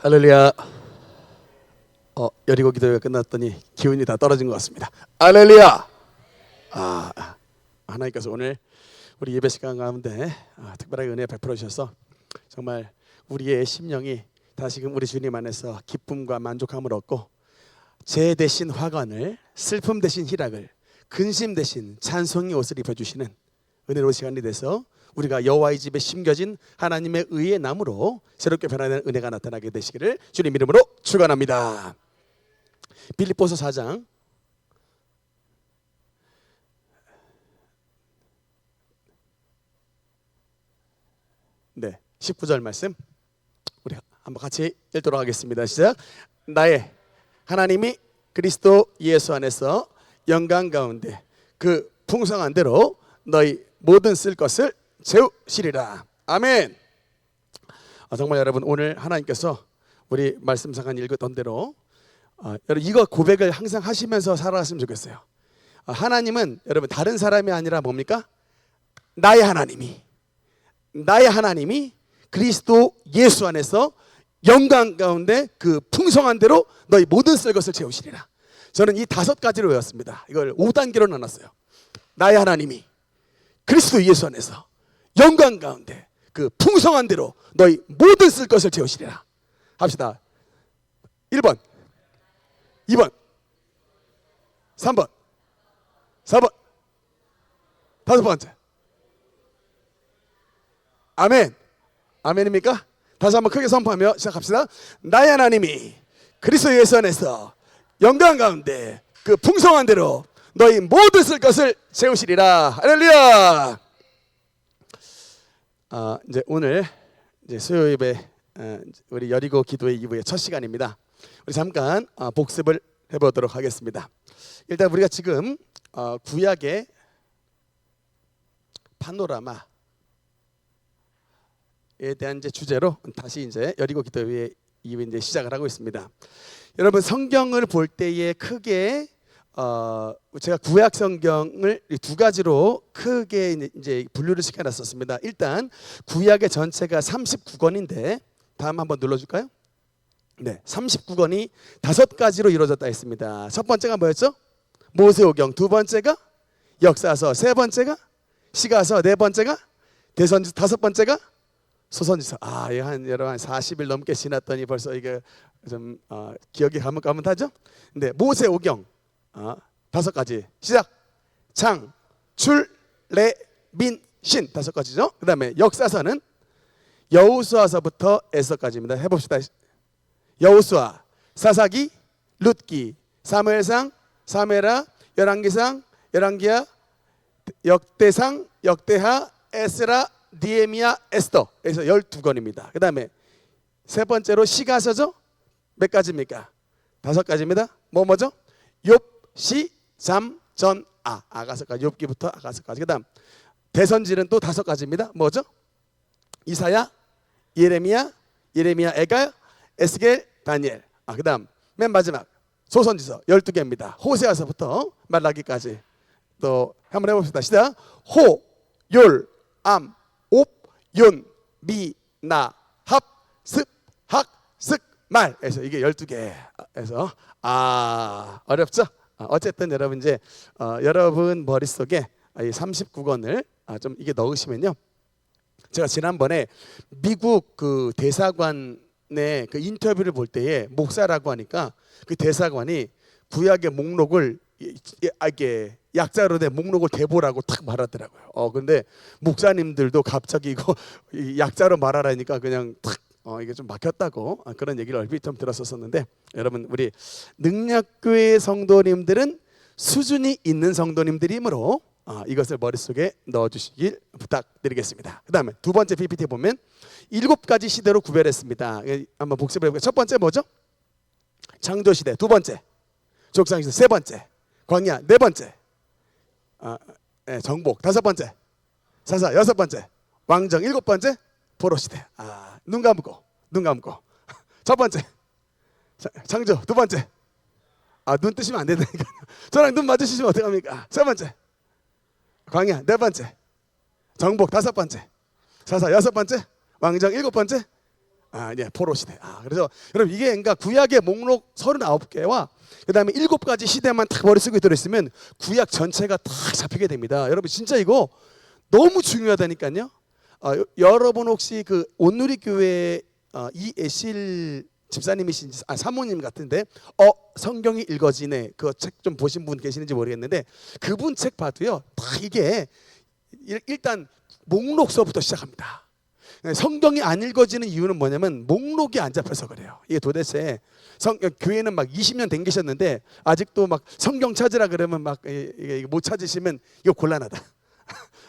할렐루야. 여리고 기도회가 끝났더니 기운이 다 떨어진 것 같습니다. 할렐루야. 하나님께서 오늘 우리 예배 시간 가운데 특별하게 은혜 베풀어 주셔서 정말 우리의 심령이 다시금 우리 주님 안에서 기쁨과 만족함을 얻고 죄 대신 화관을, 슬픔 대신 희락을, 근심 대신 찬송의 옷을 입혀주시는 은혜로운 시간이 돼서 우리가 여호와의 집에 심겨진 하나님의 의의 나무로 새롭게 변화되는 은혜가 나타나게 되시기를 주님 이름으로 축원합니다. 빌립보서 4장 네 19절 말씀 우리 한번 같이 읽도록 하겠습니다. 시작. 나의 하나님이 그리스도 예수 안에서 영광 가운데 그 풍성한 대로 너희 모든 쓸 것을 채우시리라. 아멘. 정말 여러분 오늘 하나님께서 우리 말씀상한 읽었던 대로 여러분 이거 고백을 항상 하시면서 살아갔으면 좋겠어요. 하나님은 여러분 다른 사람이 아니라 뭡니까? 나의 하나님이 그리스도 예수 안에서 영광 가운데 그 풍성한 대로 너희 모든 쓸 것을 채우시리라. 저는 이 5가지로 외웠습니다. 이걸 5단계로 나눴어요. 나의 하나님이 그리스도 예수 안에서 영광 가운데 그 풍성한 대로 너희 모든 쓸 것을 채우시리라. 합시다. 1번 2번 3번 4번 5번째. 아멘. 아멘입니까? 다시 한번 크게 선포하며 시작합시다. 나의 하나님이 그리스도 예수 안에서 영광 가운데 그 풍성한 대로 너희 모든 쓸 것을 채우시리라. 할렐루야. 이제 오늘 이제 수요 예배 우리 여리고 기도회 2부의 첫 시간입니다. 우리 잠깐 복습을 해보도록 하겠습니다. 일단 우리가 지금 구약의 파노라마에 대한 이제 주제로 다시 이제 여리고 기도회 2부 이제 시작을 하고 있습니다. 여러분 성경을 볼 때에 크게 제가 구약 성경을 2가지로 크게 이제 분류를 시켜놨었습니다. 일단 구약의 전체가 39권인데 다음 한번 눌러줄까요? 네, 39권이 5가지로 이루어졌다 했습니다. 첫 번째가 뭐였죠? 모세오경. 두 번째가 역사서. 세 번째가 시가서. 네 번째가 대선지서. 5번째가 소선지서. 여러분 한 40일 넘게 지났더니 벌써 이게 좀 기억이 가물가물하죠? 근데 모세오경 5가지. 시작. 장, 출, 레, 민, 신 5가지죠. 그 다음에 역사서는 여호수아서부터 에서까지입니다. 해봅시다. 여호수아, 사사기, 룻기, 사무엘상, 사무엘하, 열왕기상, 열왕기하, 역대상, 역대하, 에스라, 니에미야, 에스더. 그래서 12권입니다. 그 다음에 세 번째로 시가서죠. 몇 가지입니까? 5가지입니다. 뭐죠? 욥, 시, 잠, 전, 아가서까지. 욥기부터 아가서까지. 그 다음 대선지는 또 5가지입니다. 뭐죠? 이사야, 예레미야, 에가, 에스겔, 다니엘. 그 다음 맨 마지막 소선지서 12개입니다. 호세아서부터 말라기까지. 또 한번 해봅시다. 시작. 호, 율, 암, 옵, 윤, 미, 나, 합, 습, 학, 슥, 말. 그래서 이게 12개에서 어렵죠? 어쨌든 여러분 이제 여러분 머릿속에 이 39권을 좀 이게 넣으시면요. 제가 지난번에 미국 그 대사관의 그 인터뷰를 볼 때에 목사라고 하니까 그 대사관이 구약의 목록을 이게 약자로 된 목록을 대보라고 탁 말하더라고요. 근데 목사님들도 갑자기 이거 약자로 말하라니까 그냥 탁 이게 좀 막혔다고 그런 얘기를 얼핏 좀 들었었는데 여러분 우리 능력교회 성도님들은 수준이 있는 성도님들이므로 이것을 머릿속에 넣어주시길 부탁드리겠습니다. 그 다음에 두 번째 PPT 보면 7가지 시대로 구별했습니다. 한번 복습을 해볼게요. 첫 번째 뭐죠? 창조시대. 두 번째 족상시대. 세 번째 광야. 네 번째 정복. 5번째 사사. 6번째 왕정. 7번째 포로시대. 눈 감고 첫 번째 창조. 두 번째 눈 뜨시면 안 된다니까요. 저랑 눈 마주치시면 어떡합니까? 세 번째 광야. 네 번째 정복. 5번째 사사. 6번째 왕정. 7번째 네, 포로 시대. 그래서 여러분 이게 그러니까 구약의 목록 39개와 그다음에 7가지 시대만 딱 머릿속에 들어있으면 구약 전체가 딱 잡히게 됩니다. 여러분 진짜 이거 너무 중요하다니까요. 여러분 혹시 그 온누리 교회 이애실 집사님이신지 사모님 같은데 성경이 읽어지네 그 책 좀 보신 분 계시는지 모르겠는데 그분 책 봐도요 다 이게 일단 목록서부터 시작합니다. 성경이 안 읽어지는 이유는 뭐냐면 목록이 안 잡혀서 그래요. 이게 도대체 교회는 막 20년 댕기셨는데 아직도 막 성경 찾으라 그러면 막 이게 못 찾으시면 이거 곤란하다.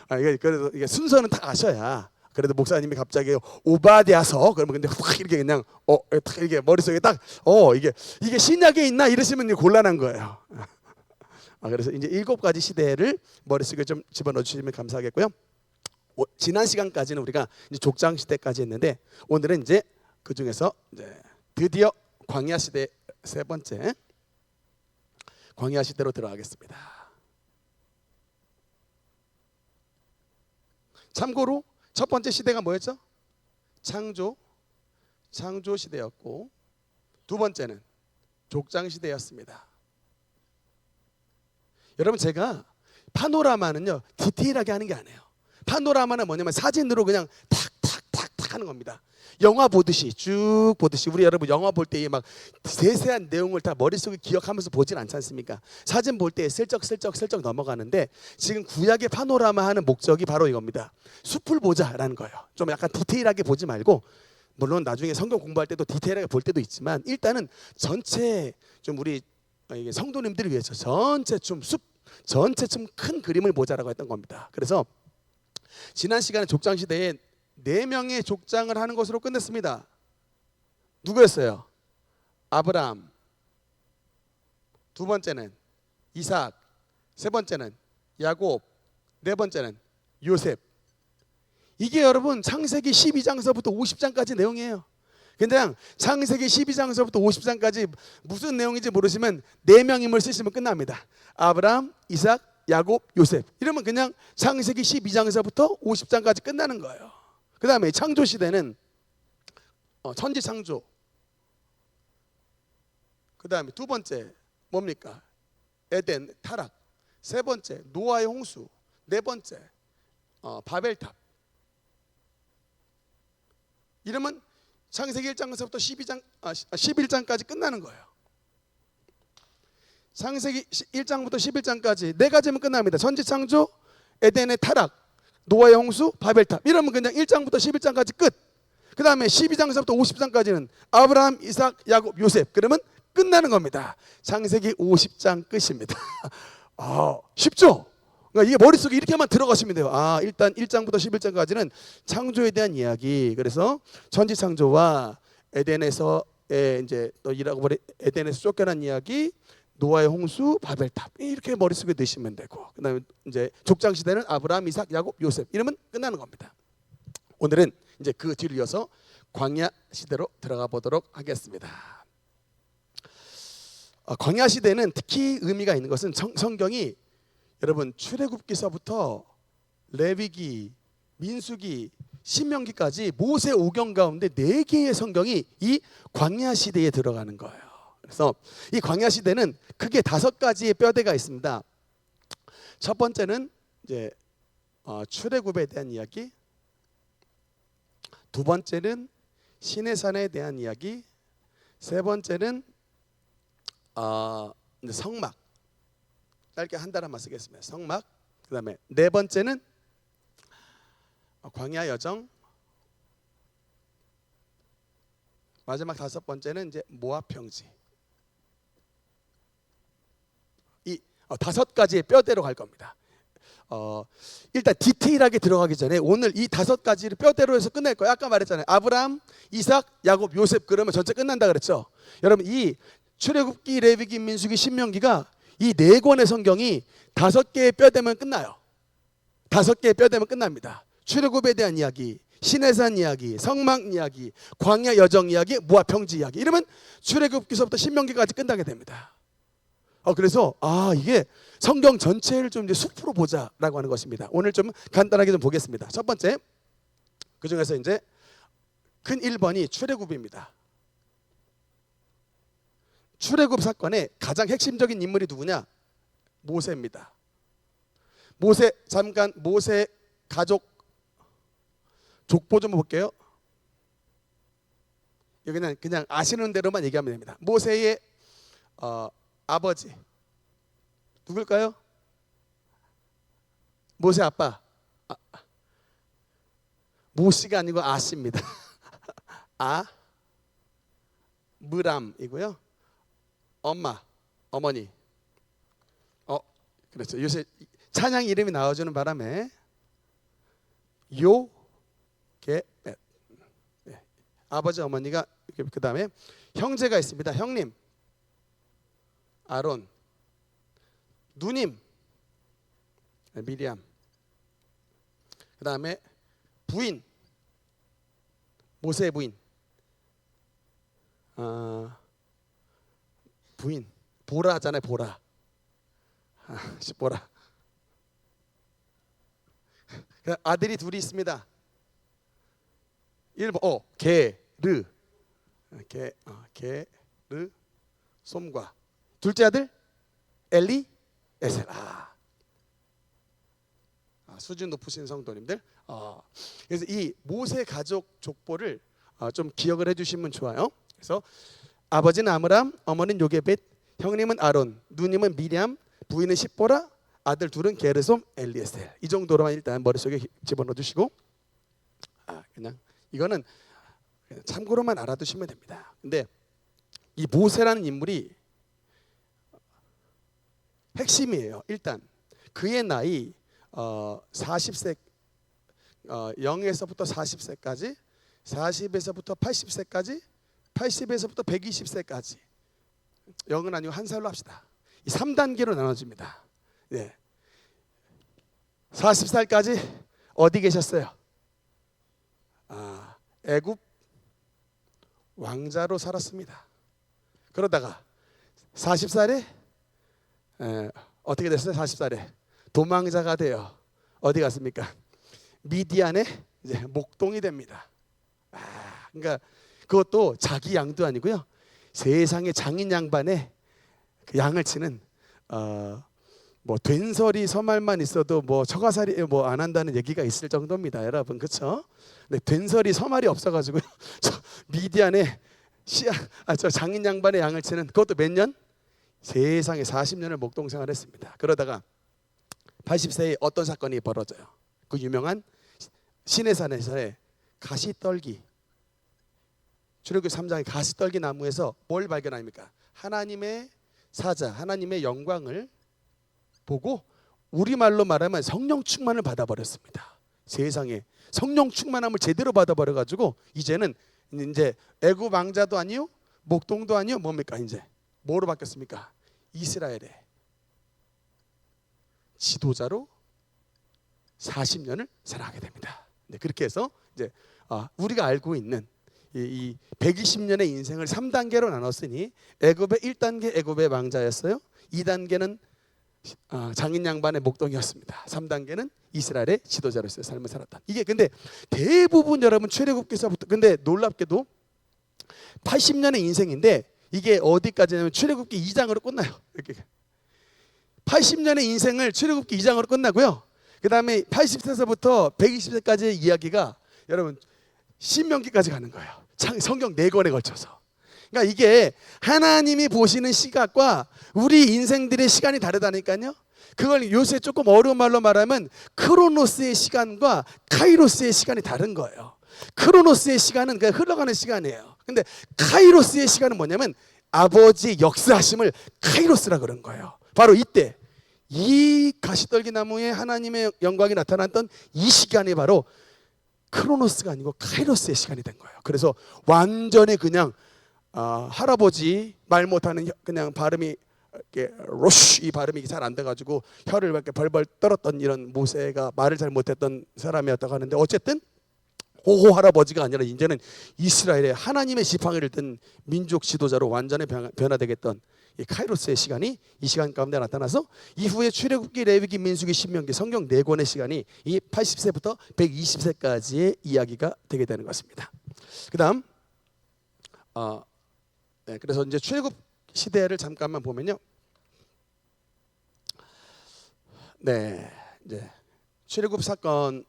그래도 이게 순서는 다 아셔야. 그래도 목사님이 갑자기 오바댜서 그러면 근데 확 이렇게 그냥 딱 이렇게 머릿속에 딱 이게 신약에 있나 이러시면 곤란한 거예요. 그래서 이제 7가지 시대를 머릿속에 좀 집어넣어 주시면 감사하겠고요. 지난 시간까지는 우리가 이제 족장 시대까지 했는데 오늘은 이제 그 중에서 이제 드디어 광야 시대 세 번째 광야 시대로 들어가겠습니다. 참고로 첫 번째 시대가 뭐였죠? 창조 시대였고 두 번째는 족장 시대였습니다. 여러분 제가 파노라마는요 디테일하게 하는 게 아니에요. 파노라마는 뭐냐면 사진으로 그냥 탁탁탁탁 하는 겁니다. 영화 보듯이 쭉 보듯이 우리 여러분 영화 볼 때 막 세세한 내용을 다 머릿속에 기억하면서 보진 않지 않습니까? 사진 볼 때 슬쩍 넘어가는데 지금 구약의 파노라마 하는 목적이 바로 이겁니다. 숲을 보자라는 거예요. 좀 약간 디테일하게 보지 말고 물론 나중에 성경 공부할 때도 디테일하게 볼 때도 있지만 일단은 전체 좀 우리 성도님들을 위해서 전체 좀 큰 그림을 보자라고 했던 겁니다. 그래서 지난 시간에 족장 시대에 4명의 족장을 하는 것으로 끝냈습니다. 누구였어요? 아브라함, 두 번째는 이삭, 세 번째는 야곱, 네 번째는 요셉. 이게 여러분 창세기 12장서부터 50장까지 내용이에요. 그냥 창세기 12장서부터 50장까지 무슨 내용인지 모르시면 4명 인물 쓰시면 끝납니다. 아브라함, 이삭, 야곱, 요셉. 이러면 그냥 창세기 12장서부터 50장까지 끝나는 거예요. 그 다음에 창조 시대는 천지 창조. 그 다음에 두 번째 뭡니까? 에덴 타락. 세 번째 노아의 홍수. 네 번째 바벨탑. 이러면 창세기 1장서부터 11장까지 끝나는 거예요. 창세기 1장부터 11장까지 4가지면 끝납니다. 천지 창조, 에덴의 타락, 노아의 홍수, 바벨탑. 이러면 그냥 1장부터 11장까지 끝. 그 다음에 12장서부터 50장까지는 아브라함, 이삭, 야곱, 요셉. 그러면 끝나는 겁니다. 창세기 50장 끝입니다. 쉽죠? 그러니까 이게 머릿속에 이렇게만 들어가시면 돼요. 일단 1장부터 11장까지는 창조에 대한 이야기. 그래서 천지 창조와 에덴에서의 이제 또 에덴에서 쫓겨난 이야기, 노아의 홍수, 바벨탑 이렇게 머릿속에 넣으시면 되고 그다음에 이제 족장 시대는 아브라함, 이삭, 야곱, 요셉 이러면 끝나는 겁니다. 오늘은 이제 그 뒤를 이어서 광야 시대로 들어가 보도록 하겠습니다. 광야 시대는 특히 의미가 있는 것은 성경이 여러분 출애굽기서부터 레위기, 민수기, 신명기까지 모세 오경 가운데 4개의 성경이 이 광야 시대에 들어가는 거예요. 그래서 이 광야 시대는 크게 5가지의 뼈대가 있습니다. 첫 번째는 이제 출애굽에 대한 이야기, 두 번째는 시내산에 대한 이야기, 세 번째는 성막. 짧게 한 단어만 쓰겠습니다. 성막. 그다음에 네 번째는 광야 여정. 마지막 5번째는 이제 모압 평지. 이 5가지의 뼈대로 갈 겁니다. 일단 디테일하게 들어가기 전에 오늘 이 5가지를 뼈대로 해서 끝낼 거예요. 아까 말했잖아요. 아브라함, 이삭, 야곱, 요셉 그러면 전체 끝난다 그랬죠. 여러분 이 출애굽기, 레위기, 민수기, 신명기가 이 4권의 성경이 5개의 뼈대면 끝나요. 5개의 뼈대면 끝납니다. 출애굽에 대한 이야기, 시내산 이야기, 성막 이야기, 광야 여정 이야기, 모압 평지 이야기. 이러면 출애굽기서부터 신명기까지 끝나게 됩니다. 그래서 이게 성경 전체를 좀 이제 숲으로 보자라고 하는 것입니다. 오늘 좀 간단하게 좀 보겠습니다. 첫 번째, 그 중에서 이제 큰 1번이 출애굽입니다. 출애굽 사건의 가장 핵심적인 인물이 누구냐? 모세입니다. 모세, 잠깐 모세 가족 족보 좀 볼게요. 그냥 아시는 대로만 얘기하면 됩니다. 모세의 아버지 누굴까요? 모세 아빠 모씨가 아니고 아씨입니다. 무람이고요. 어머니. 그렇죠. 요새 찬양 이름이 나와주는 바람에 요게벳. 네. 아버지 어머니가 그 다음에 형제가 있습니다. 형님 아론, 누님 미리암, 그 다음에 부인 모세의 부인 부인 보라잖아요. 보라 보라. 아들이 둘이 있습니다. 1번 게르 솜과 둘째 아들 엘리에셀. 수준 높으신 성도님들. 그래서 이 모세 가족 족보를 좀 기억을 해주시면 좋아요. 그래서 아버지는 아므람, 어머니는 요게벳, 형님은 아론, 누님은 미리암, 부인은 십보라, 아들 둘은 게르솜, 엘리에셀. 이 정도로만 일단 머릿속에 집어넣어 주시고 그냥 이거는 참고로만 알아두시면 됩니다. 근데 이 모세라는 인물이 핵심이에요. 일단 그의 나이 40세 0에서부터 40세까지, 40에서부터 80세까지, 80에서부터 120세까지. 0은 아니고 한 살로 합시다. 이 3단계로 나눠집니다. 네. 40살까지 어디 계셨어요? 애굽 왕자로 살았습니다. 그러다가 40살에 어떻게 됐어요? 40살에 도망자가 되어 어디 갔습니까? 미디안에 이제 목동이 됩니다. 그러니까 그것도 자기 양도 아니고요. 세상에 장인 양반에 그 양을 치는 뭐 된설이 서말만 있어도 뭐 처가살이 뭐 안 한다는 얘기가 있을 정도입니다, 여러분. 그렇죠? 근데 된설이 서말이 없어가지고 저 미디안에 저 장인 양반의 양을 치는 그것도 몇 년? 세상에 40년을 목동 생활했습니다. 그러다가 80세에 어떤 사건이 벌어져요? 그 유명한 시내산에서의 가시떨기, 출애굽기 3장의 가시떨기 나무에서 뭘 발견합니까? 하나님의 사자, 하나님의 영광을 보고 우리말로 말하면 성령 충만을 받아버렸습니다. 세상에 성령 충만함을 제대로 받아버려가지고 이제는 이제 애굽 왕자도 아니요, 목동도 아니요, 뭡니까? 이제 뭐로 바뀌었습니까? 이스라엘의 지도자로 40년을 살아가게 됩니다. 네, 그렇게 해서 이제 우리가 알고 있는 이 120년의 인생을 3단계로 나눴으니 애굽의 1단계 애굽의 왕자였어요. 2단계는 장인 양반의 목동이었습니다. 3단계는 이스라엘의 지도자로서의 삶을 살았다. 이게 근데 대부분 여러분 출애굽기서부터, 근데 놀랍게도 80년의 인생인데 이게 어디까지냐면 출애굽기 2장으로 끝나요. 이렇게 80년의 인생을 출애굽기 2장으로 끝나고요. 그 다음에 80세서부터 120세까지의 이야기가 여러분 신명기까지 가는 거예요. 성경 4권에 걸쳐서. 그러니까 이게 하나님이 보시는 시각과 우리 인생들의 시간이 다르다니까요. 그걸 요새 조금 어려운 말로 말하면 크로노스의 시간과 카이로스의 시간이 다른 거예요. 크로노스의 시간은 그냥 흘러가는 시간이에요. 근데 카이로스의 시간은 뭐냐면 아버지의 역사하심을 카이로스라 그런 거예요. 바로 이때 이 가시떨기 나무에 하나님의 영광이 나타났던 이 시간이 바로 크로노스가 아니고 카이로스의 시간이 된 거예요. 그래서 완전히 그냥 할아버지 말 못하는 그냥 발음이 이렇게 로쉬 이 발음이 잘 안 돼가지고 혀를 이렇게 벌벌 떨었던 이런 모세가 말을 잘 못했던 사람이었다고 하는데, 어쨌든 호호 할아버지가 아니라 이제는 이스라엘의 하나님의 지팡이를 든 민족 지도자로 완전히 변화되겠던 이 카이로스의 시간이 이 시간 가운데 나타나서 이후에 출애굽기, 레위기, 민수기, 신명기 성경 4권의 시간이 이 80세부터 120세까지의 이야기가 되게 되는 것입니다. 그다음 네, 그래서 이제 출애굽 시대를 잠깐만 보면요. 네, 이제 출애굽 사건,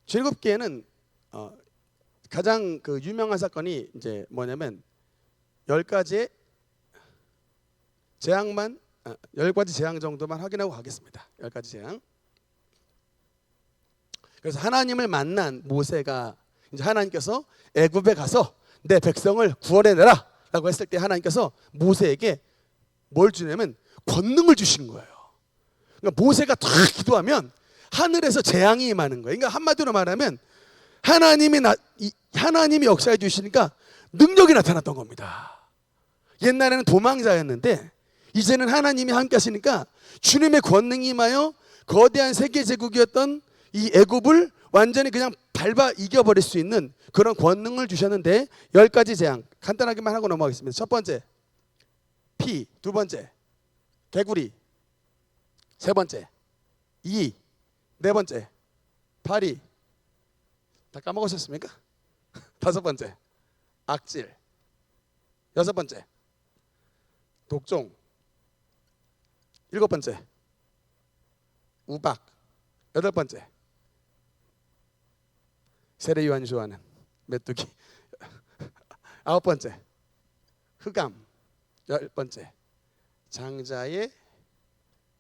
출애굽기에는 가장 그 유명한 사건이 이제 뭐냐면 10가지의 재앙만 10가지 재앙 정도만 확인하고 가겠습니다. 10가지 재앙. 그래서 하나님을 만난 모세가 이제 하나님께서 애굽에 가서 내 백성을 구원해내라라고 했을 때 하나님께서 모세에게 뭘 주냐면 권능을 주신 거예요. 그러니까 모세가 탁 기도하면 하늘에서 재앙이 임하는 거예요. 그러니까 한마디로 말하면 하나님이 역사해 주시니까 능력이 나타났던 겁니다. 옛날에는 도망자였는데 이제는 하나님이 함께 하시니까 주님의 권능이 임하여 거대한 세계 제국이었던 이 애굽을 완전히 그냥 밟아 이겨버릴 수 있는 그런 권능을 주셨는데 10가지 재앙 간단하게만 하고 넘어가겠습니다. 첫 번째 피, 두 번째 개구리, 세 번째 이, 네 번째 파리, 다 까먹으셨습니까? 다섯 번째 악질, 여섯 번째 독종, 일곱 번째 우박, 여덟 번째 세례요한이 좋아하는 메뚜기, 아홉 번째 흑암, 열 번째 장자의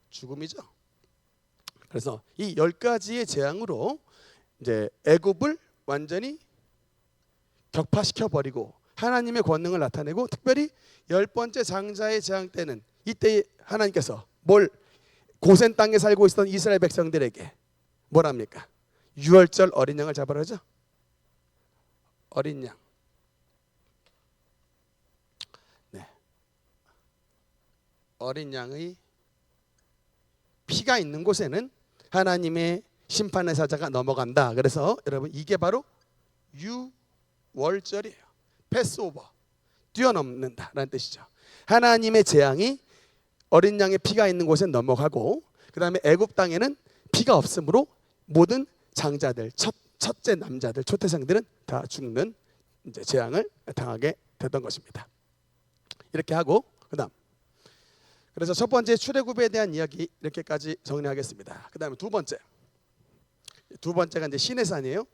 죽음이죠. 그래서 이 10가지의 재앙으로 이제 애굽을 완전히 격파시켜 버리고 하나님의 권능을 나타내고, 특별히 10번째 장자의 재앙 때는 이때 하나님께서 고센 땅에 살고 있었던 이스라엘 백성들에게 뭘 합니까? 유월절 어린 양을 잡으라 하죠. 어린 양. 네. 어린 양의 피가 있는 곳에는 하나님의 심판의 사자가 넘어간다. 그래서 여러분 이게 바로 유월절이에요. 패스오버, 뛰어넘는다라는 뜻이죠. 하나님의 재앙이 어린 양의 피가 있는 곳에 넘어가고, 그 다음에 애굽 땅에는 피가 없으므로 모든 장자들, 첫째 남자들, 초태생들은 다 죽는 이제 재앙을 당하게 됐던 것입니다. 이렇게 하고 그다음, 그래서 첫 번째 출애굽에 대한 이야기 이렇게까지 정리하겠습니다. 그다음에 두 번째가 이제 시내산이에요.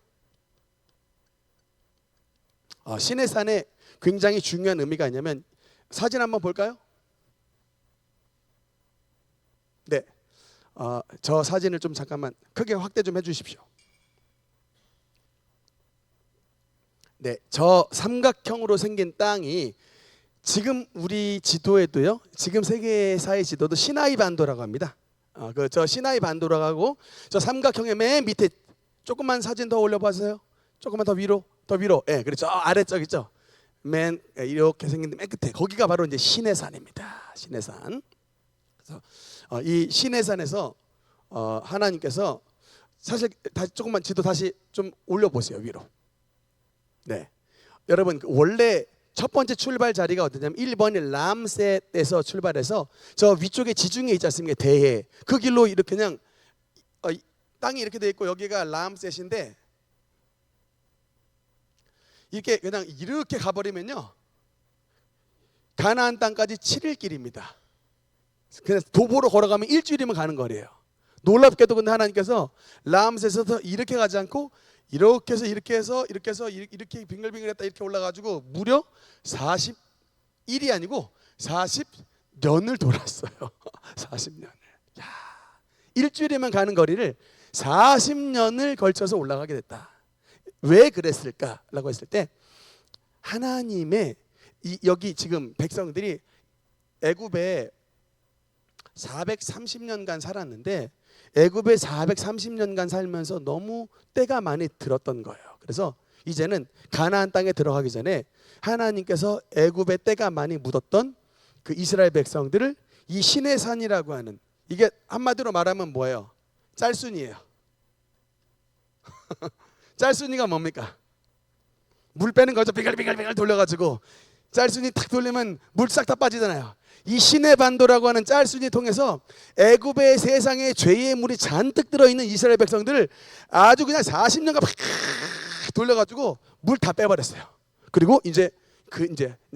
시내산에 굉장히 중요한 의미가 있냐면, 사진 한번 볼까요? 네, 저 사진을 좀 잠깐만 크게 확대 좀 해주십시오. 네, 저 삼각형으로 생긴 땅이 지금 우리 지도에도요, 지금 세계사의 지도도 시나이 반도라고 합니다. 저 시나이 반도라고 하고, 저 삼각형의 맨 밑에 조금만 사진 더 올려봐세요. 조금만 더 위로, 더 위로. 예, 그렇죠. 아래쪽 있죠. 맨 이렇게 생긴 맨 끝에 거기가 바로 이제 시내산입니다. 시내산. 그래서 이 시내산에서 하나님께서 사실 다시 조금만 지도 다시 좀 올려보세요, 위로. 네, 여러분 원래 첫 번째 출발 자리가 어디냐면 1번이 람셋에서 출발해서 저 위쪽에 지중해 있지 않습니까? 대해. 그 길로 이렇게 그냥 땅이 이렇게 돼 있고 여기가 람셋인데, 이렇게 그냥 이렇게 가버리면요 가나안 땅까지 7일 길입니다. 그냥 도보로 걸어가면 일주일이면 가는 거리예요. 놀랍게도 근데 하나님께서 람셋에서 이렇게 가지 않고 이렇게 해서 이렇게 해서 이렇게 해서 이렇게 빙글빙글했다 이렇게 올라가지고 무려 41이 아니고 40년을 돌았어요. 40년을. 야, 일주일이면 가는 거리를 40년을 걸쳐서 올라가게 됐다. 왜 그랬을까라고 했을 때, 하나님의 여기 지금 백성들이 애굽에 430년간 살았는데, 애굽에 430년간 살면서 너무 때가 많이 들었던 거예요. 그래서 이제는 가나안 땅에 들어가기 전에 하나님께서 애굽에 때가 많이 묻었던 그 이스라엘 백성들을 이 시내산이라고 하는, 이게 한마디로 말하면 뭐예요? 짤순이에요. 짤순이가 뭡니까? 물 빼는 거죠. 빙글빙글 돌려가지고 짤순이 탁 돌리면 물 싹 다 빠지잖아요. 이 시내 반도라고 하는 짤순이 통해서 애굽의 세상에 죄의 물이 잔뜩 들어있는 이스라엘 백성들을 아주 그냥 40년간 돌려가지고 물 다 빼버렸어요. 그리고 이제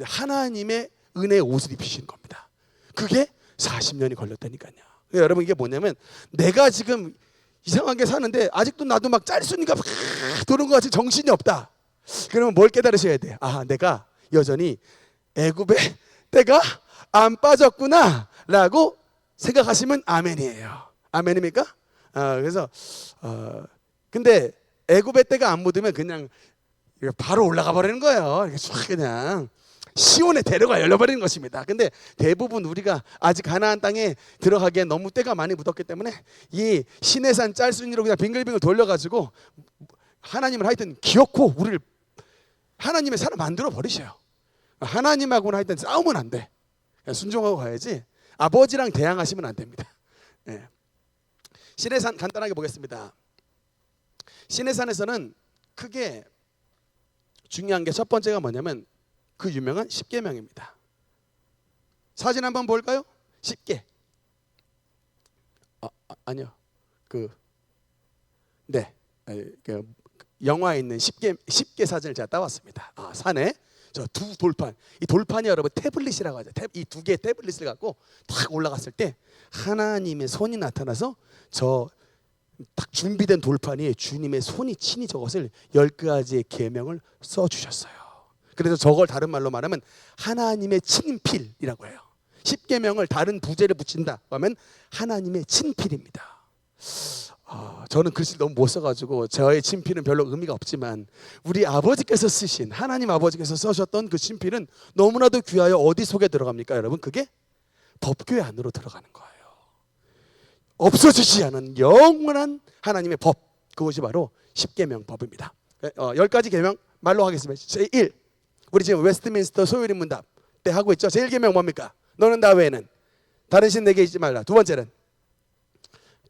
하나님의 은혜의 옷을 입히시는 겁니다. 그게 40년이 걸렸다니까요. 여러분 이게 뭐냐면 내가 지금 이상하게 사는데 아직도 나도 막 짤순이가 막 도는 것 같이 정신이 없다. 그러면 뭘 깨달으셔야 돼요? 아, 내가 여전히 애굽의 때가 안 빠졌구나 라고 생각하시면 아멘이에요. 아멘입니까? 그래서 근데 애굽의 때가 안 묻으면 그냥 바로 올라가 버리는 거예요. 이렇게 쫙 그냥 시온의 대로가 열려버리는 것입니다. 근데 대부분 우리가 아직 가나안 땅에 들어가기엔 너무 때가 많이 묻었기 때문에 이 시내산 짤순이로 그냥 빙글빙글 돌려가지고 하나님을 하여튼 기어코 우리를 하나님의 사람 만들어 버리셔요. 하나님하고는 하여튼 싸우면 안 돼. 그냥 순종하고 가야지 아버지랑 대항하시면 안 됩니다. 네. 시내산 간단하게 보겠습니다. 시내산에서는 크게 중요한 게 첫 번째가 뭐냐면 그 유명한 십계명입니다. 사진 한번 볼까요? 십계. 아니요. 영화에 있는 십계 사진을 제가 따왔습니다. 산에 저 두 돌판. 이 돌판이 여러분 태블릿이라고 하죠. 이 두 개의 태블릿을 갖고 탁 올라갔을 때 하나님의 손이 나타나서 저 딱 준비된 돌판에 주님의 손이 친히 저것을 10가지의 계명을 써주셨어요. 그래서 저걸 다른 말로 말하면 하나님의 친필이라고 해요. 십계명을 다른 부제를 붙인다 하면 하나님의 친필입니다. 저는 글씨를 너무 못 써가지고 저의 친필은 별로 의미가 없지만 우리 아버지께서 쓰신 하나님 아버지께서 써셨던 그 친필은 너무나도 귀하여 어디 속에 들어갑니까 여러분? 그게 법궤 안으로 들어가는 거예요. 없어지지 않은 영원한 하나님의 법, 그것이 바로 십계명법입니다. 10가지 계명 말로 하겠습니다. 제1, 우리 지금 웨스트민스터 소요리 문답 때 하고 있죠. 제1계명 뭡니까? 너는 나 외에는 다른 신 내게 있지 말라. 두 번째는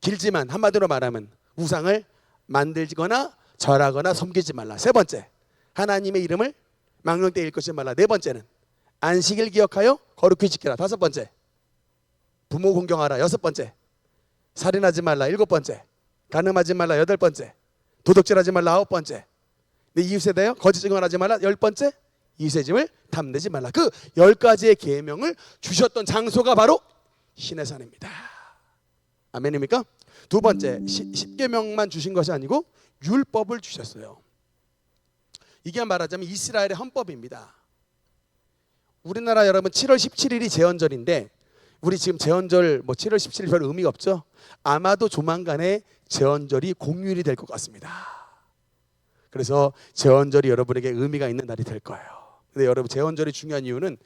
길지만 한마디로 말하면 우상을 만들거나 절하거나 섬기지 말라. 세 번째, 하나님의 이름을 망령되이 일컫지 말라. 네 번째는 안식일 기억하여 거룩히 지키라. 다섯 번째, 부모 공경하라. 여섯 번째, 살인하지 말라. 일곱 번째, 간음하지 말라. 여덟 번째, 도둑질하지 말라. 아홉 번째, 내 이웃에 대하여 거짓 증언하지 말라. 열 번째, 이웃의 짐을 탐내지 말라. 그 10가지의 계명을 주셨던 장소가 바로 시내산입니다. 아멘입니까? 두 번째, 십계명만 주신 것이 아니고 율법을 주셨어요. 이게 말하자면 이스라엘의 헌법입니다. 우리나라 여러분 7월 17일이 제헌절인데 우리 지금 제헌절 7월 17일 별 의미가 없죠. 아마도 조만간에 제헌절이 공휴일이 될 것 같습니다. 그래서 제헌절이 여러분에게 의미가 있는 날이 될 거예요. 근데 여러분 제헌절이 중요한 이유는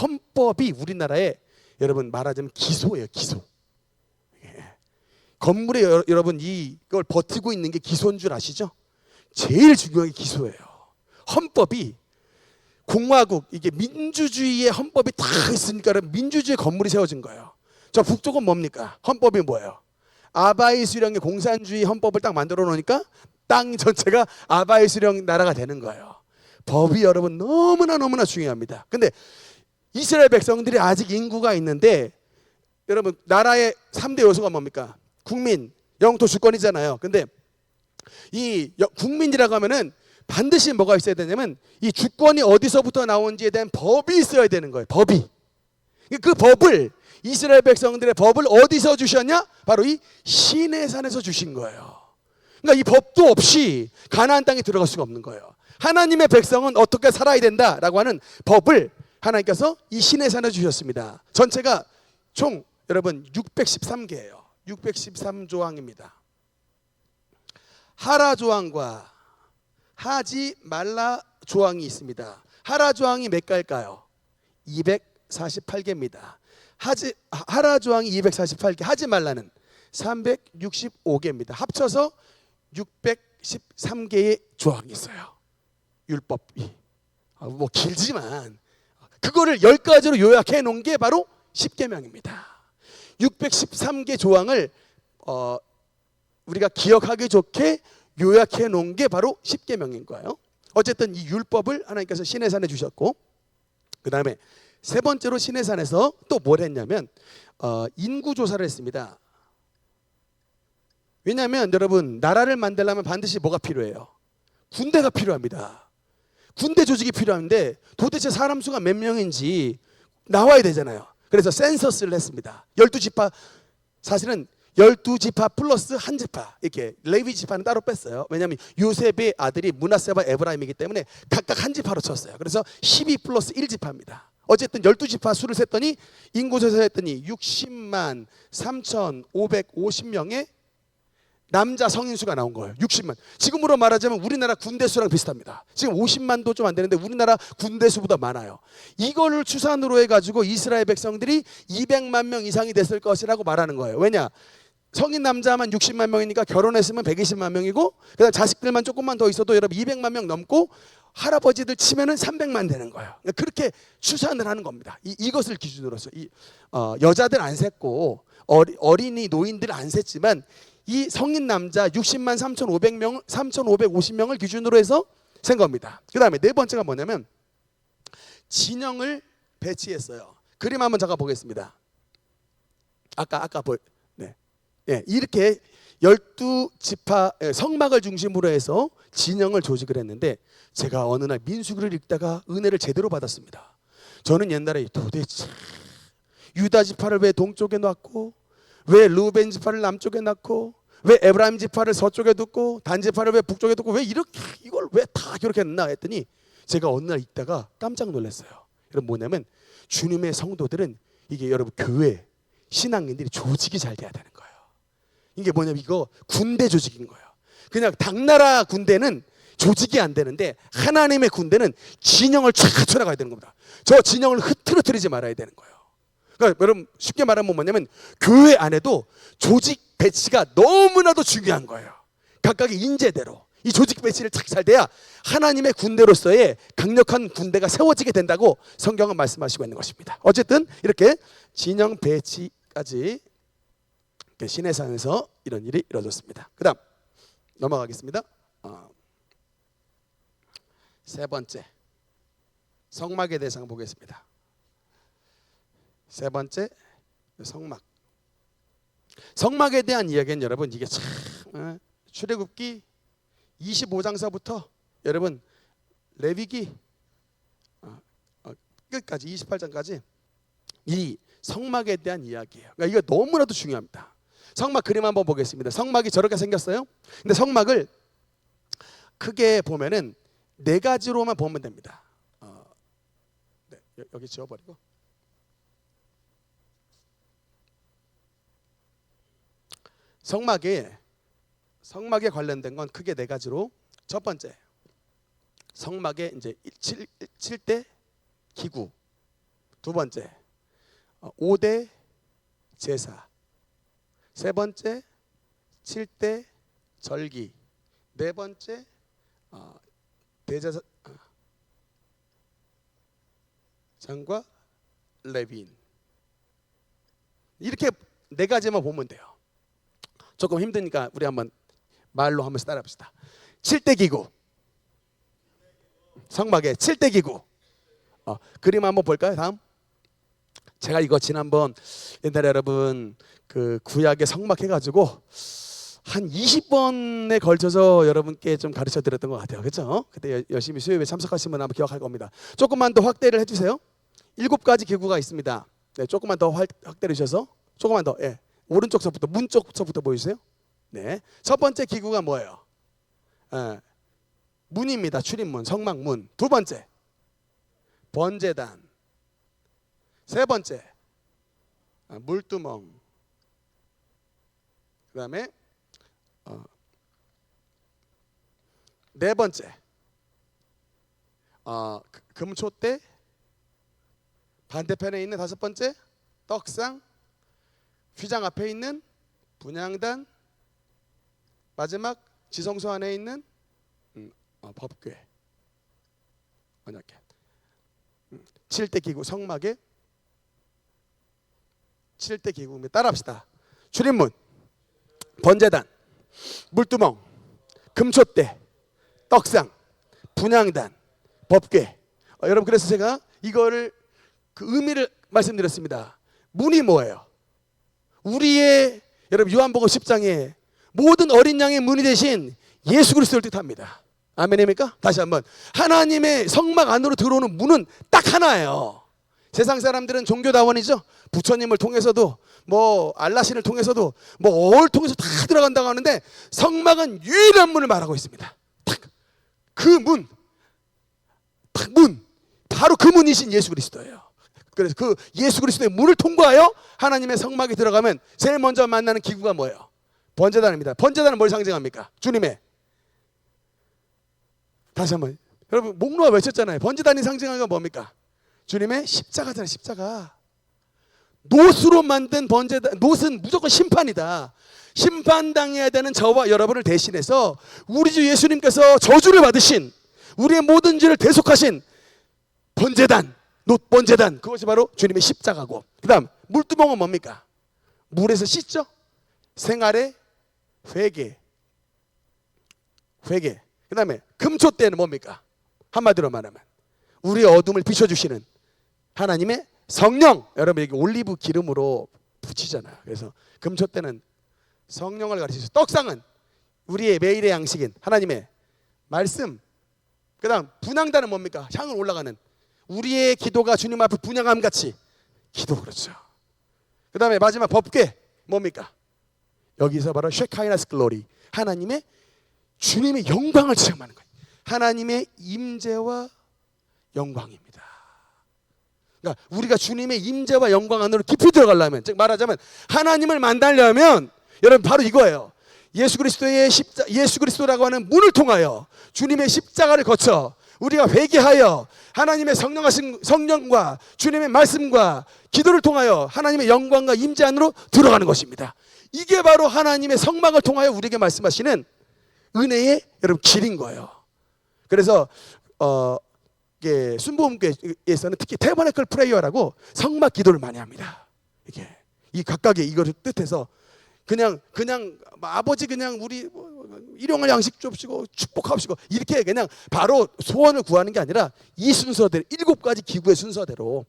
헌법이 우리나라에 여러분 말하자면 기소예요. 기소. 건물에 여러분 이걸 버티고 있는 게 기소인 줄 아시죠? 제일 중요한 게 기소예요. 헌법이 공화국 이게 민주주의의 헌법이 다 있으니까 민주주의 건물이 세워진 거예요. 저 북쪽은 뭡니까? 헌법이 뭐예요? 아바이 수령의 공산주의 헌법을 딱 만들어 놓으니까 땅 전체가 아바이 수령 나라가 되는 거예요. 법이 여러분 너무나 중요합니다. 근데 이스라엘 백성들이 아직 인구가 있는데 여러분 나라의 3대 요소가 뭡니까? 국민, 영토, 주권이잖아요. 근데 이 국민이라고 하면은 반드시 뭐가 있어야 되냐면 이 주권이 어디서부터 나온지에 대한 법이 있어야 되는 거예요. 법이. 그 법을 이스라엘 백성들의 법을 어디서 주셨냐? 바로 이 시내산에서 주신 거예요. 그러니까 이 법도 없이 가나안 땅에 들어갈 수가 없는 거예요. 하나님의 백성은 어떻게 살아야 된다라고 하는 법을 하나님께서 이 시내산에 주셨습니다. 전체가 총 여러분 613개예요. 613조항입니다. 하라 조항과 하지 말라 조항이 있습니다. 하라 조항이 몇 개일까요? 248개입니다. 하라 조항이 248개, 하지 말라는 365개입니다. 합쳐서 613개의 조항이 있어요. 율법이. 길지만 그거를 10가지로 요약해 놓은 게 바로 십계명입니다. 613개 조항을 우리가 기억하기 좋게 요약해 놓은 게 바로 십계명인 거예요. 어쨌든 이 율법을 하나님께서 시내산에 주셨고, 그 다음에 세 번째로 시내산에서 또 뭘 했냐면 인구 조사를 했습니다. 왜냐하면 여러분 나라를 만들려면 반드시 뭐가 필요해요? 군대가 필요합니다. 군대 조직이 필요한데 도대체 사람 수가 몇 명인지 나와야 되잖아요. 그래서 센서스를 했습니다. 12지파, 사실은 12지파 플러스 한 지파, 이렇게 레위 지파는 따로 뺐어요. 왜냐하면 요셉의 아들이 므낫세와 에브라임이기 때문에 각각 한 지파로 쳤어요. 그래서 12 플러스 1지파입니다. 어쨌든 12지파 수를 셌더니 인구조사를 했더니 60만 3,550명의 남자 성인수가 나온 거예요. 60만. 지금으로 말하자면 우리나라 군대 수랑 비슷합니다. 지금 50만도 좀 안 되는데 우리나라 군대 수보다 많아요. 이거를 추산으로 해가지고 이스라엘 백성들이 200만 명 이상이 됐을 것이라고 말하는 거예요. 왜냐? 성인 남자만 60만 명이니까 결혼했으면 120만 명이고, 그다음 자식들만 조금만 더 있어도 여러분 200만 명 넘고, 할아버지들 치면은 300만 되는 거예요. 그렇게 추산을 하는 겁니다. 이것을 기준으로서 여자들 안 셌고 어린이 노인들 안 셌지만 이 성인 남자 60만 3,500명, 3,550명을 기준으로 해서 센 겁니다. 그 다음에 네 번째가 뭐냐면 진영을 배치했어요. 그림 한번 잠깐 보겠습니다. 네, 이렇게 12지파 성막을 중심으로 해서 진영을 조직을 했는데, 제가 어느 날 민수기를 읽다가 은혜를 제대로 받았습니다. 저는 옛날에 도대체 유다 지파를 왜 동쪽에 놨고, 왜 루벤 지파를 남쪽에 놨고, 왜 에브라임 지파를 서쪽에 두고, 단 지파를 왜 북쪽에 두고, 왜 이렇게 이걸 왜 다 이렇게 했나 했더니 제가 어느 날 읽다가 깜짝 놀랐어요. 여러분, 뭐냐면 주님의 성도들은, 이게 여러분 교회 신앙인들이 조직이 잘 돼야 되는 거예요. 이게 뭐냐면 이거 군대 조직인 거예요. 그냥 당나라 군대는 조직이 안 되는데 하나님의 군대는 진영을 쫙 쳐나가야 되는 겁니다. 저 진영을 흐트러뜨리지 말아야 되는 거예요. 그러니까 여러분, 쉽게 말하면 뭐냐면 교회 안에도 조직 배치가 너무나도 중요한 거예요. 각각의 인재대로 이 조직 배치를 잘 돼야 하나님의 군대로서의 강력한 군대가 세워지게 된다고 성경은 말씀하시고 있는 것입니다. 어쨌든 이렇게 진영 배치까지 시내산에서 이런 일이 이루어졌습니다. 그 다음 넘어가겠습니다. 세 번째, 성막에 대해서 보겠습니다. 세 번째, 성막. 성막에 대한 이야기는 여러분, 이게 참 출애굽기 25장서부터 여러분 레위기 끝까지 28장까지 이 성막에 대한 이야기예요. 그러니까 이거 너무나도 중요합니다. 성막 그림 한번 보겠습니다. 성막이 저렇게 생겼어요. 근데 성막을 크게 보면은 네 가지로만 보면 됩니다. 네, 여기 지워버리고. 성막에 관련된 건 크게 네 가지로. 첫 번째, 성막에 이제 7대 기구. 두 번째, 5대 제사. 세 번째, 7대 절기. 네 번째, 대제사장과 레위인. 이렇게 네 가지만 보면 돼요. 조금 힘드니까 우리 한번 말로 한번 따라 봅시다. 7대 기구. 성막에 7대 기구. 그림 한번 볼까요? 다음. 제가 이거 지난번 옛날에 여러분 그 구약의 성막 해가지고 한 20번에 걸쳐서 여러분께 좀 가르쳐 드렸던 것 같아요. 그렇죠? 그때 열심히 수요일에 참석하시면 아마 기억할 겁니다. 조금만 더 확대를 해주세요. 7가지 기구가 있습니다. 네, 조금만 더 확대를 주셔서 조금만 더. 예. 오른쪽서부터, 문 쪽서부터 보여주세요. 네, 첫 번째 기구가 뭐예요? 문입니다. 출입문, 성막문. 두 번째, 번제단. 세 번째, 물두멍. 그 다음에 네 번째, 금초대. 반대편에 있는 다섯 번째, 떡상. 휘장 앞에 있는 분향단. 마지막, 지성소 안에 있는 법궤. 언약궤. 7대 기구, 성막에 7대 기구입니다. 따라합시다. 출입문, 번제단, 물두멍, 금촛대, 떡상, 분향단, 법궤. 여러분, 그래서 제가 이거를 그 의미를 말씀드렸습니다. 문이 뭐예요? 우리의 여러분 요한복음 10장에 모든 어린 양의 문이 되신 예수 그리스도를 뜻합니다. 아멘입니까? 다시 한번, 하나님의 성막 안으로 들어오는 문은 딱 하나예요. 세상 사람들은 종교다원이죠. 부처님을 통해서도 뭐 알라신을 통해서도 뭐를 통해서 다 들어간다고 하는데, 성막은 유일한 문을 말하고 있습니다. 딱 그 문, 딱 문, 바로 그 문이신 예수 그리스도예요. 그래서 그 예수 그리스도의 문을 통과하여 하나님의 성막에 들어가면 제일 먼저 만나는 기구가 뭐예요? 번제단입니다. 번제단은 뭘 상징합니까? 주님의, 다시 한번, 여러분 목놓아 외쳤잖아요. 번제단이 상징하는 건 뭡니까? 주님의 십자가잖아요. 십자가. 노수로 만든 번제단, 노는 무조건 심판이다. 심판당해야 되는 저와 여러분을 대신해서 우리 주 예수님께서 저주를 받으신, 우리의 모든 죄를 대속하신 번제단, 노번제단, 그것이 바로 주님의 십자가고, 그 다음 물두멍은 뭡니까? 물에서 씻죠. 생활의 회개. 그 다음에 금초대는 뭡니까? 한마디로 말하면 우리의 어둠을 비춰주시는 하나님의 성령. 여러분 여기 올리브 기름으로 붙이잖아요. 그래서 금초대는 성령을 가르치죠. 떡상은 우리의 매일의 양식인 하나님의 말씀. 그 다음 분향단은 뭡니까? 향을 올라가는, 우리의 기도가 주님 앞에 분향함 같이 기도. 그렇죠. 그 다음에 마지막 법궤 뭡니까? 여기서 바로 쉐카이나스 글로리, 하나님의, 주님의 영광을 체험하는 거예요. 하나님의 임재와 영광입니다. 그러니까 우리가 주님의 임재와 영광 안으로 깊이 들어가려면, 즉 말하자면 하나님을 만나려면 여러분 바로 이거예요. 예수 그리스도라고 하는 문을 통하여 주님의 십자가를 거쳐 우리가 회개하여 하나님의 성령과 주님의 말씀과 기도를 통하여 하나님의 영광과 임재 안으로 들어가는 것입니다. 이게 바로 하나님의 성막을 통하여 우리에게 말씀하시는 은혜의 여러분 길인 거예요. 그래서 이게 순복음교회에서는 특히 태버나클 프레이어라고 성막 기도를 많이 합니다. 이게 이 각각의 이거를 뜻해서 그냥 아버지 그냥 우리 일용할 양식 줍시고 축복하시고 이렇게 그냥 바로 소원을 구하는 게 아니라 이 순서대로 7가지 기구의 순서대로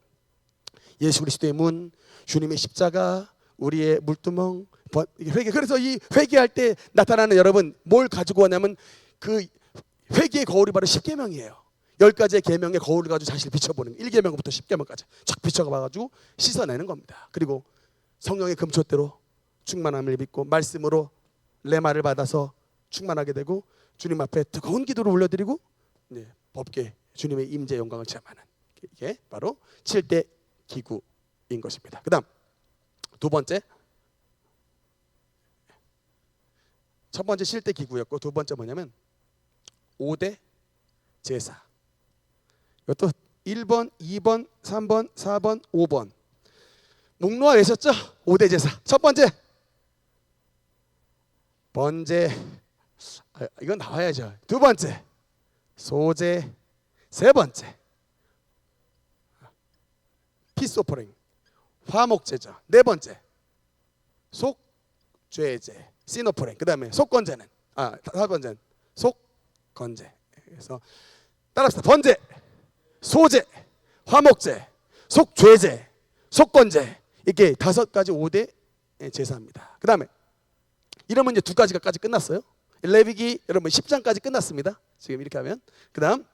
예수 그리스도의 문, 주님의 십자가, 우리의 물두멍, 회개. 그래서 이 회개할 때 나타나는 여러분 뭘 가지고 오냐면 그 회개의 거울이 바로 10계명이에요. 10가지의 계명의 거울을 가지고 자신을 비춰보는, 1계명부터 10계명까지 쫙 비춰봐가지고 씻어내는 겁니다. 그리고 성령의 금초대로 충만함을 믿고 말씀으로 레마를 받아서 충만하게 되고 주님 앞에 뜨거운 기도를 올려드리고 법궤, 주님의 임재 영광을 체험하는, 이게 바로 7대 기구인 것입니다. 그 다음 두 번째, 첫 번째 7대 기구였고 두 번째 뭐냐면 5대 제사. 이것도 1번, 2번, 3번, 4번, 5번 목놓아 외셨죠? 5대 제사. 첫 번째 번제, 이건 나와야죠. 두 번째 소제, 세 번째 피스오퍼링, 화목제죠. 네 번째 속죄제, 시노퍼링. 그 다음에 속건제는 다섯 번째는 속건제. 그래서 따라합시다. 번제, 소제, 화목제, 속죄제, 속건제, 이게 5가지 5대 제사입니다. 그 다음에 이러면 이제 2가지까지 끝났어요. 레위기 여러분 10장까지 끝났습니다. 지금 이렇게 하면 그 다음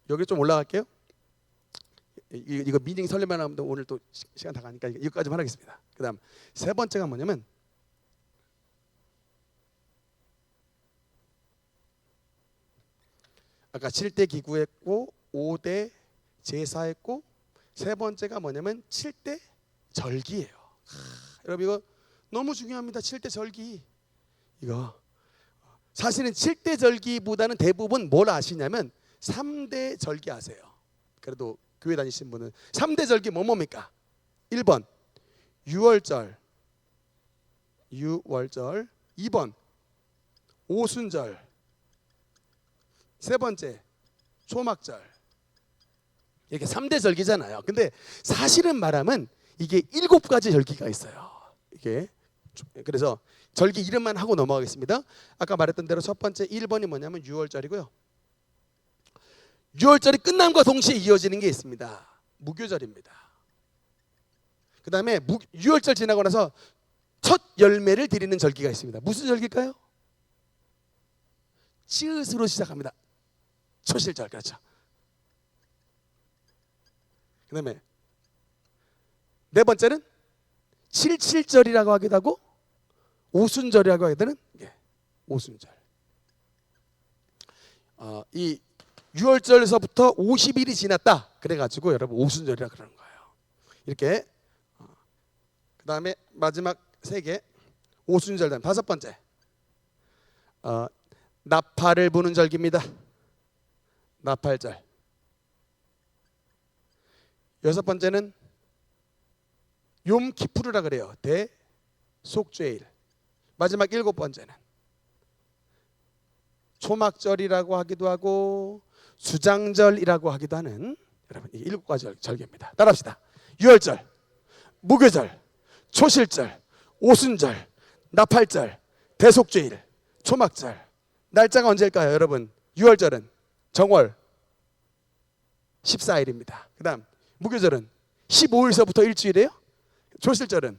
여기 좀 올라갈게요. 이거 미닝 설명만 하면 오늘 또 시간 다 가니까 이거까지만 하겠습니다. 그 다음 세 번째가 뭐냐면 아까 7대 기구했고 5대 제사했고 세 번째가 뭐냐면 7대 절기예요. 여러분 이거 너무 중요합니다. 7대 절기. 이거 사실은 7대 절기보다는 대부분 뭘 아시냐면 3대 절기 아세요. 그래도 교회 다니신 분은 3대 절기 뭡니까? 1번 유월절, 2번 오순절, 세 번째 초막절. 이렇게 3대 절기잖아요. 근데 사실은 말하면 이게 7가지 절기가 있어요. 이게 그래서 절기 이름만 하고 넘어가겠습니다. 아까 말했던 대로 첫 번째 1번이 뭐냐면 유월절이고요. 유월절이 끝남과 동시에 이어지는 게 있습니다. 무교절입니다. 그 다음에 유월절 지나고 나서 첫 열매를 드리는 절기가 있습니다. 무슨 절기일까요? 찌읒으로 시작합니다. 초실절. 그렇죠. 그 다음에 네 번째는 77절이라고 하기도 하고 오순절이라고 하기도 하는 오순절. 이 6월절에서부터 50일이 지났다 그래가지고 여러분 오순절이라 그러는 거예요. 이렇게. 그 다음에 마지막 세 개 오순절. 다음 다섯 번째 나팔을 부는 절기입니다. 나팔절. 여섯 번째는 욤키푸르라 그래요. 대속죄일. 마지막 일곱 번째는 초막절이라고 하기도 하고 수장절이라고 하기도 하는 여러분 이 일곱 가지 절기입니다. 따라합시다. 유월절, 무교절, 초실절, 오순절, 나팔절, 대속죄일, 초막절. 날짜가 언제일까요, 여러분? 유월절은 정월 14일입니다. 그 다음 무교절은 15일서부터 일주일이에요. 초실절은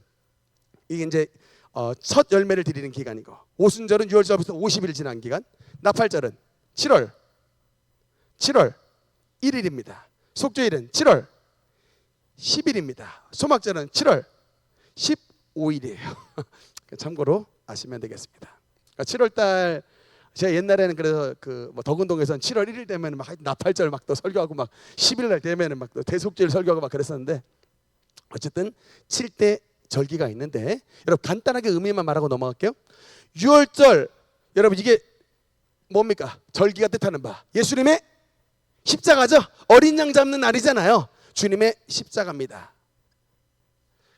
이게 이제 첫 열매를 드리는 기간이고, 오순절은 6월절부터 50일 지난 기간, 나팔절은 7월 1일입니다. 속죄일은 7월 10일입니다. 소막절은 7월 15일이에요. 참고로 아시면 되겠습니다. 7월달 제가 옛날에는 그래서 뭐 덕은동에서는 7월 1일 되면 막 나팔절 막 또 설교하고 막 10일날 되면은 막 또 대속죄일 설교하고 막 그랬었는데, 어쨌든 7대 절기가 있는데 여러분 간단하게 의미만 말하고 넘어갈게요. 6월절 여러분 이게 뭡니까? 절기가 뜻하는 바 예수님의 십자가죠. 어린 양 잡는 날이잖아요. 주님의 십자가입니다.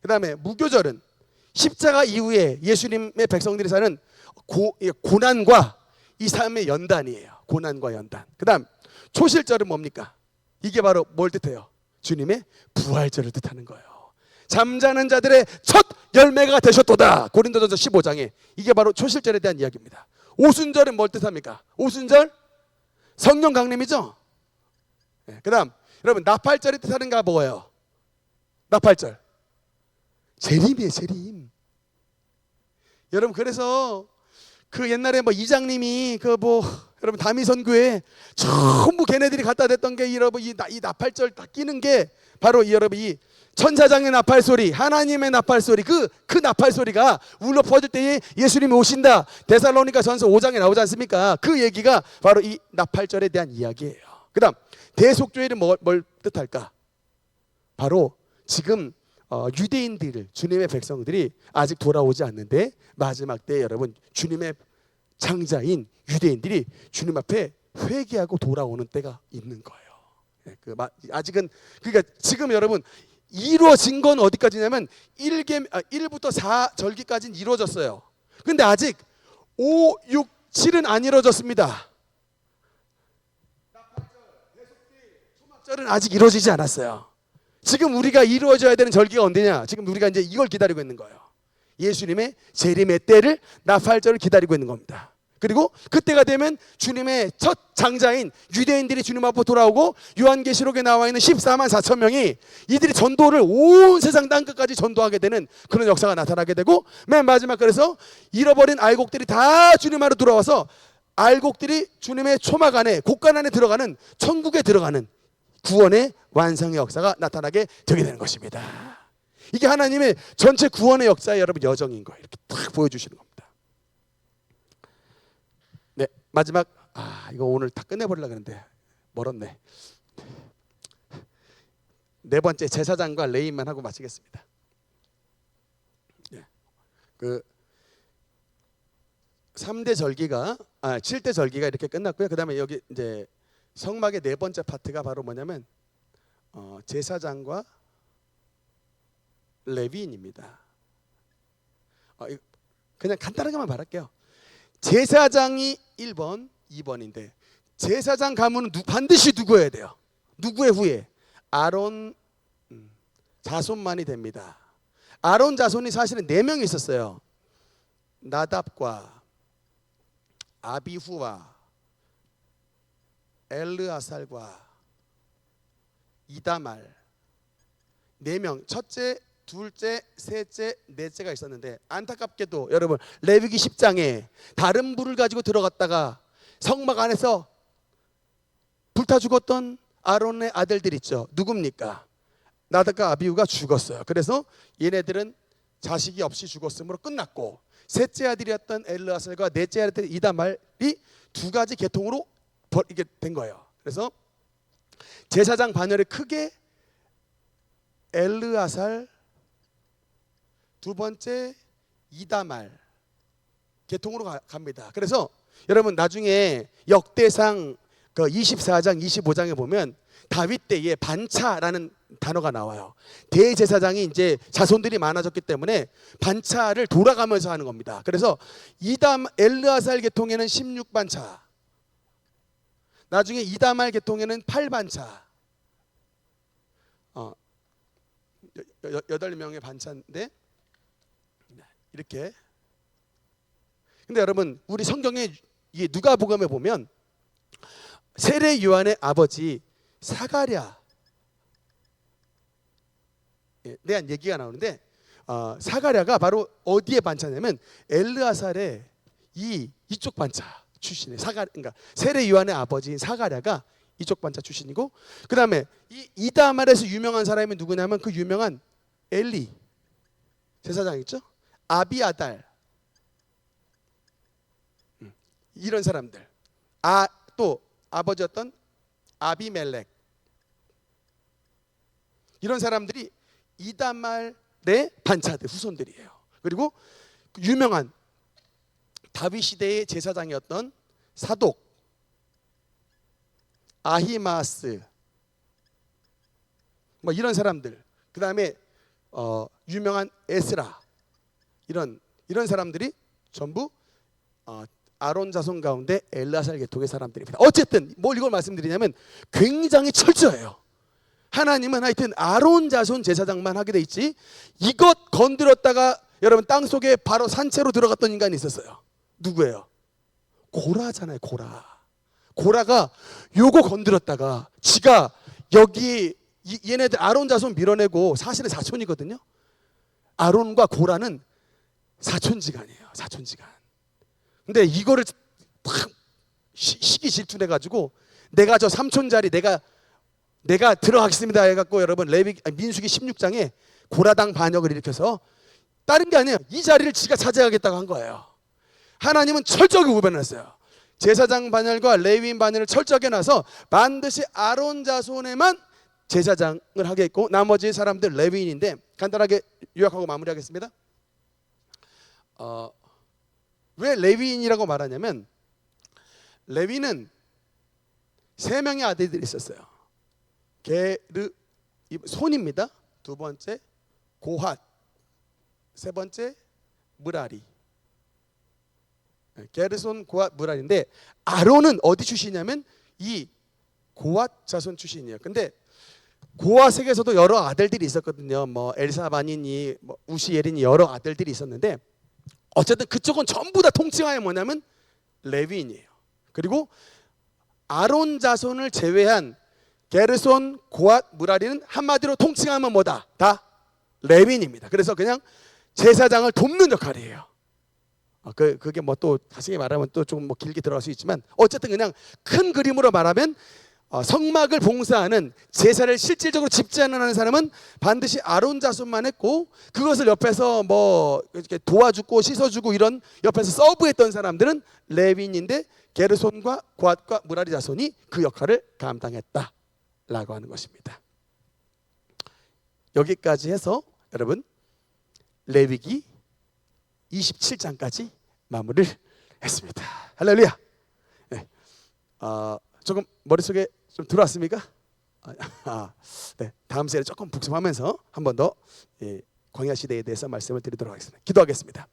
그 다음에 무교절은 십자가 이후에 예수님의 백성들이 사는 고난과 이 삶의 연단이에요. 고난과 연단. 그 다음 초실절은 뭡니까? 이게 바로 뭘 뜻해요? 주님의 부활절을 뜻하는 거예요. 잠자는 자들의 첫 열매가 되셨도다. 고린도전서 15장에 이게 바로 초실절에 대한 이야기입니다. 오순절은 뭘 뜻합니까? 오순절 성령 강림이죠. 그 다음 여러분 나팔절이 뜻하는가 뭐예요? 나팔절 재림이에요. 재림. 여러분 그래서 그 옛날에 뭐 이장님이 여러분 다미선교회 전부 걔네들이 갖다 댔던 게 여러분 이 나팔절 딱 끼는 게 바로 여러분 이 천사장의 나팔 소리, 하나님의 나팔 소리, 그 나팔 소리가 울려 퍼질 때에 예수님이 오신다. 데살로니가 전서 5장에 나오지 않습니까? 그 얘기가 바로 이 나팔절에 대한 이야기예요. 그다음 대속죄일은 뭘 뜻할까? 바로 지금 유대인들, 주님의 백성들이 아직 돌아오지 않는데 마지막 때 여러분 주님의 장자인 유대인들이 주님 앞에 회개하고 돌아오는 때가 있는 거예요. 아직은 그러니까 지금 여러분 이루어진 건 어디까지냐면 1부터 4절기까지는 이루어졌어요. 근데 아직 5, 6, 7은 안 이루어졌습니다. 초막절은 아직 이루어지지 않았어요. 지금 우리가 이루어져야 되는 절기가 언제냐? 지금 우리가 이제 이걸 기다리고 있는 거예요. 예수님의 재림의 때를, 나팔절을 기다리고 있는 겁니다. 그리고 그때가 되면 주님의 첫 장자인 유대인들이 주님 앞으로 돌아오고 요한계시록에 나와 있는 14만 4천 명이 이들이 전도를 온 세상 땅끝까지 전도하게 되는 그런 역사가 나타나게 되고, 맨 마지막 그래서 잃어버린 알곡들이 다 주님 안으로 돌아와서 알곡들이 주님의 초막 안에 곳간 안에 들어가는 천국에 들어가는 구원의 완성의 역사가 나타나게 되게 되는 것입니다. 이게 하나님의 전체 구원의 역사의 여러분 여정인 거예요. 이렇게 딱 보여주시는 겁니다. 네, 마지막 이거 오늘 다 끝내버리려고 했는데 멀었네. 네 번째 제사장과 레위만 하고 마치겠습니다. 네, 3대 절기가 7대 절기가 이렇게 끝났고요. 그 다음에 여기 이제 성막의 네 번째 파트가 바로 뭐냐면 제사장과 레위인입니다. 그냥 간단하게만 말할게요. 제사장이 1번, 2번인데 제사장 가문은 반드시 누구여야 돼요? 누구의 후예? 아론 자손만이 됩니다. 아론 자손이 사실은 4명이 있었어요. 나답과 아비후와 엘르아살과 이다말 4명, 첫째, 둘째, 셋째, 넷째가 있었는데 안타깝게도 여러분 레위기 10장에 다른 불을 가지고 들어갔다가 성막 안에서 불타 죽었던 아론의 아들들 있죠. 누굽니까? 나답과 아비후가 죽었어요. 그래서 얘네들은 자식이 없이 죽었으므로 끝났고, 셋째 아들이었던 엘르아살과 넷째 아들 이다말이 두 가지 계통으로 이게 된 거예요. 그래서 제사장 반열에 크게 엘르아살, 두 번째 이다말 계통으로 갑니다. 그래서 여러분 나중에 역대상 그 24장 25장에 보면 다윗 때에 반차라는 단어가 나와요. 대제사장이 이제 자손들이 많아졌기 때문에 반차를 돌아가면서 하는 겁니다. 그래서 엘르아살 계통에는 16반차, 나중에 이다말 계통에는 8반차, 8명의 반차인데 이렇게. 근데 여러분 우리 성경에 누가복음에 보면 세례 요한의 아버지 사가랴에 대한 얘기가 나오는데, 사가랴가 바로 어디에 반차냐면 엘르아살의 이쪽 반차 출신이에요. 그러니까 세례 요한의 아버지 사가랴가 이쪽 반차 출신이고, 그 다음에 이다말에서 유명한 사람이 누구냐면 그 유명한 엘리 제사장 있죠? 아비아달, 이런 사람들. 또 아버지였던 아비멜렉, 이런 사람들이 이다말의 반차들, 후손들이에요. 그리고 유명한 다윗 시대의 제사장이었던 사독, 아히마스, 뭐 이런 사람들, 그 다음에 유명한 에스라, 이런 사람들이 전부 아론 자손 가운데 엘르아살 계통의 사람들입니다. 어쨌든 뭘 이걸 말씀드리냐면 굉장히 철저해요. 하나님은 하여튼 아론 자손 제사장만 하게 돼 있지, 이것 건드렸다가 여러분 땅속에 바로 산채로 들어갔던 인간이 있었어요. 누구예요? 고라잖아요. 고라가 요거 건드렸다가 지가 여기 얘네들 아론 자손 밀어내고, 사실은 사촌이거든요. 아론과 고라는 사촌지간이에요. 사촌지간. 근데 이거를 탁 시기 질투내 가지고 내가 저 삼촌 자리 내가 들어가겠습니다 해갖고, 여러분 민수기 16장에 고라당 반역을 일으켜서, 다른 게 아니에요, 이 자리를 지가 차지하겠다고 한 거예요. 하나님은 철저하게 구분했어요. 제사장 반열과 레위인 반열을 철저하게 놔서 반드시 아론 자손에만 제사장을 하게 했고, 나머지 사람들 레위인인데, 간단하게 요약하고 마무리하겠습니다. 왜 레위인이라고 말하냐면, 레위는 3명의 아들들이 있었어요. 손입니다. 두 번째 고핫, 세 번째 무라리. 게르손, 고핫, 무라리인데, 아론은 어디 출신이냐면 이 고핫 자손 출신이에요. 근데 고핫에게서도 여러 아들들이 있었거든요. 뭐 엘사바니니, 뭐 우시엘이니, 여러 아들들이 있었는데, 어쨌든 그쪽은 전부 다 통칭하여 뭐냐면 레위인이에요. 그리고 아론 자손을 제외한 게르손, 고핫, 무라리는 한마디로 통칭하면 뭐다? 다 레위인입니다. 그래서 그냥 제사장을 돕는 역할이에요. 그게 뭐 또 자세히 말하면 또 좀 뭐 길게 들어갈 수 있지만, 어쨌든 그냥 큰 그림으로 말하면 성막을 봉사하는, 제사를 실질적으로 집재하는 사람은 반드시 아론 자손만 했고, 그것을 옆에서 뭐 이렇게 도와주고 씻어주고 이런 옆에서 서브했던 사람들은 레위인인데, 게르손과 고핫과 무라리 자손이 그 역할을 감당했다라고 하는 것입니다. 여기까지 해서 여러분 레위기 27장까지 마무리를 했습니다. 할렐루야. 네. 조금 머릿속에 좀 들어왔습니까? 네. 다음 시간에 조금 복습하면서 한 번 더 광야 시대에 대해서 말씀을 드리도록 하겠습니다. 기도하겠습니다.